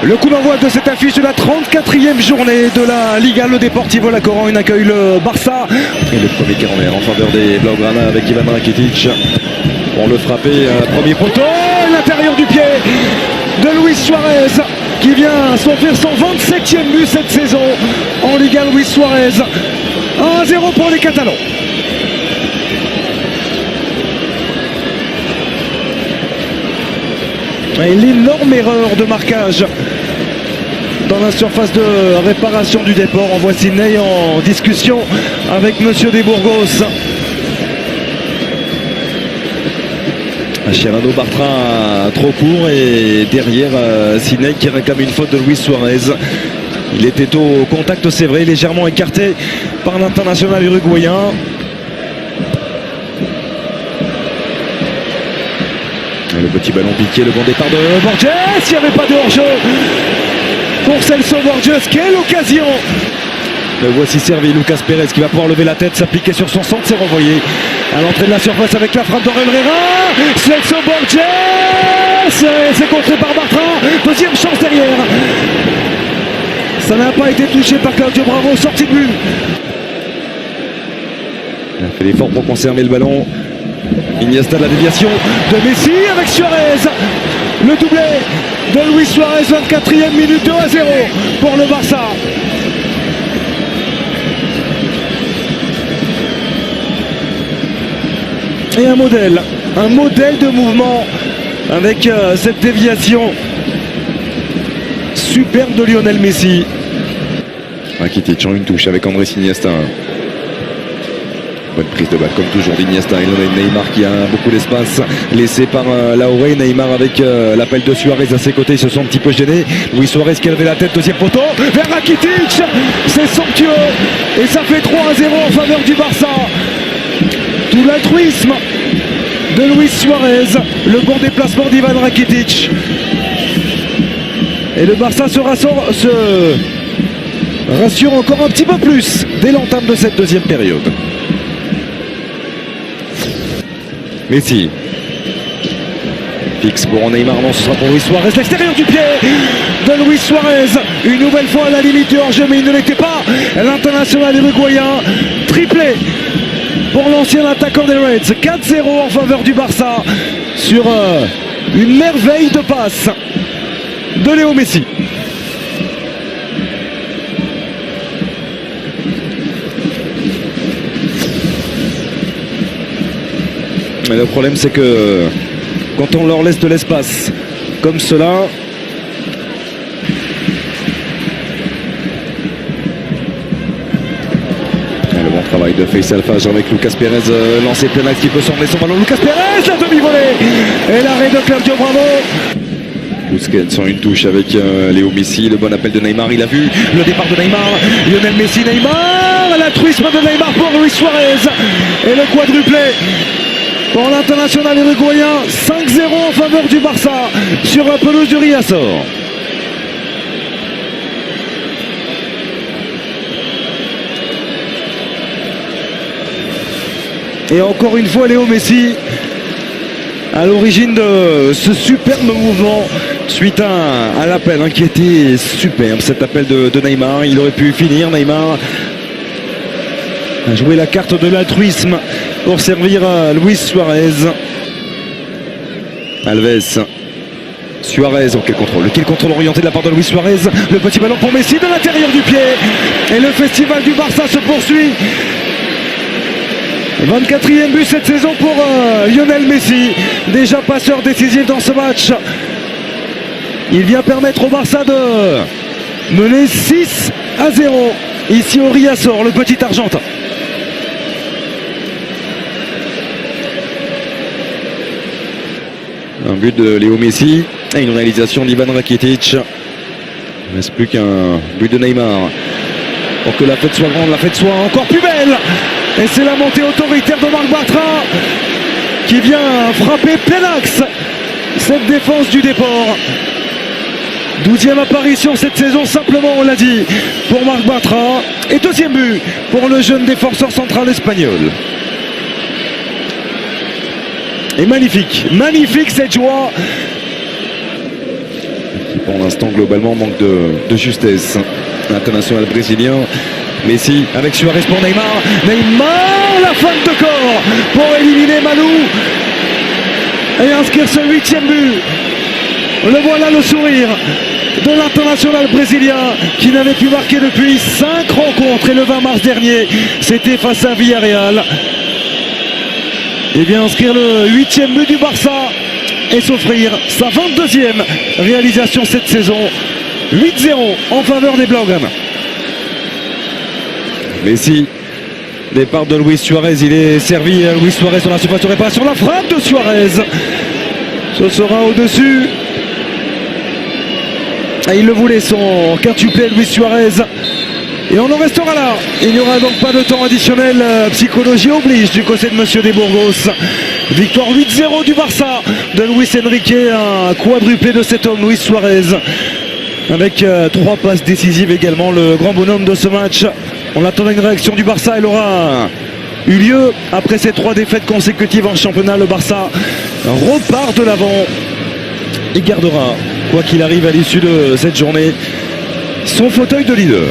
Le coup d'envoi de cette affiche de la 34e journée de la Liga. Le Deportivo La Corogne accueille le Barça. Et le premier corner en faveur des Blaugrana avec Ivan Rakitic. Pour le frapper, premier poteau, l'intérieur du pied de Luis Suarez qui vient s'offrir son 27e but cette saison en Liga. Luis Suarez, 1-0 pour les Catalans. Et l'énorme erreur de marquage dans la surface de réparation du Déport. On voit Sidney en discussion avec Monsieur De Burgos. Gerardo Bartra trop court et derrière Sidney qui réclame une faute de Luis Suarez. Il était au contact, c'est vrai, légèrement écarté par l'international uruguayen. Le petit ballon piqué, le bon départ de Borges. Il n'y avait pas de hors-jeu pour Celso Borges. Quelle occasion! Le voici servi, Lucas Pérez qui va pouvoir lever la tête, s'appliquer sur son centre, c'est renvoyé à l'entrée de la surface avec la frappe d'Aurel Herrera. Celso Borges, c'est contré par Bartra. Deuxième chance derrière. Ça n'a pas été touché par Claudio Bravo, sortie de but. Il a fait l'effort pour conserver le ballon. Iniesta de la déviation de Messi avec Suarez. Le doublé de Luis Suarez, 24e minute, 2-0 pour le Barça. Et un modèle de mouvement avec cette déviation superbe de Lionel Messi. Rakitic en une touche avec Andrés Iniesta. Bonne prise de balle comme toujours d'Iniesta. Et Neymar qui a beaucoup d'espace laissé par Lauré. Neymar avec l'appel de Suarez à ses côtés, ils se sont un petit peu gênés. Luis Suarez qui a levé la tête, deuxième poteau vers Rakitic, c'est somptueux et ça fait 3-0 en faveur du Barça. Tout l'altruisme de Luis Suarez, le bon déplacement d'Ivan Rakitic. Et le Barça se rassure encore un petit peu plus dès l'entame de cette deuxième période. Messi fixe pour Neymar, non, ce sera pour Luis Suarez, l'extérieur du pied de Luis Suarez, une nouvelle fois à la limite du hors-jeu, mais il ne l'était pas. L'international uruguayen, triplé pour l'ancien attaquant des Reds. 4-0 en faveur du Barça sur une merveille de passe de Léo Messi. Mais le problème c'est que quand on leur laisse de l'espace comme cela, le bon travail de Faisal Fajr avec Lucas Pérez, lancé plein axe qui peut s'emmener son ballon. Lucas Pérez, la demi-volée et l'arrêt de Claudio Bravo. Busquets sans une touche avec Léo Messi, le bon appel de Neymar, il a vu le départ de Neymar, Lionel Messi, Neymar, l'altruisme de Neymar pour Luis Suarez et le quadruplé pour l'international uruguayen. 5-0 en faveur du Barça sur la pelouse du Riazor. Et encore une fois Léo Messi à l'origine de ce superbe mouvement suite à l'appel qui était superbe, cet appel de Neymar. Il aurait pu finir, Neymar a joué la carte de l'altruisme pour servir à Luis Suarez. Alves, Suarez, quel contrôle orienté de la part de Luis Suarez, le petit ballon pour Messi de l'intérieur du pied et le festival du Barça se poursuit. 24e but cette saison pour Lionel Messi, déjà passeur décisif dans ce match. Il vient permettre au Barça de mener 6-0 ici au Riazor, le petit Argentin. Un but de Léo Messi et une réalisation d'Ivan Rakitic. Il ne reste plus qu'un but de Neymar pour que la fête soit grande, la fête soit encore plus belle. Et c'est la montée autoritaire de Marc Bartra qui vient frapper plein axe cette défense du Déport. 12e apparition cette saison, simplement on l'a dit, pour Marc Bartra. Et deuxième but pour le jeune défenseur central espagnol. Et magnifique cette joie pour l'instant, globalement, manque de justesse. L'international brésilien. Messi avec Suarez pour Neymar. Neymar, la faute de corps pour éliminer Malou et inscrire ce 8e but. Le voilà, le sourire de l'international brésilien qui n'avait pu marquer depuis 5 rencontres, et le 20 mars dernier c'était face à Villarreal. Et bien inscrire le 8e but du Barça et s'offrir sa 22e réalisation cette saison. 8-0 en faveur des Blaugrana. Messi, départ de Luis Suarez, il est servi. Luis Suarez dans la surface de réparation, la frappe de Suarez, ce sera au-dessus. Et il le voulait, son quintuplé, Luis Suarez. Et on en restera là. Il n'y aura donc pas de temps additionnel. Psychologie oblige du côté de Monsieur des Burgos. Victoire 8-0 du Barça de Luis Enrique. Un quadruplé de cet homme, Luis Suarez, avec 3 passes décisives également. Le grand bonhomme de ce match. On attendait une réaction du Barça. Elle aura eu lieu après ces 3 défaites consécutives en championnat. Le Barça repart de l'avant et gardera, quoi qu'il arrive à l'issue de cette journée, son fauteuil de leader.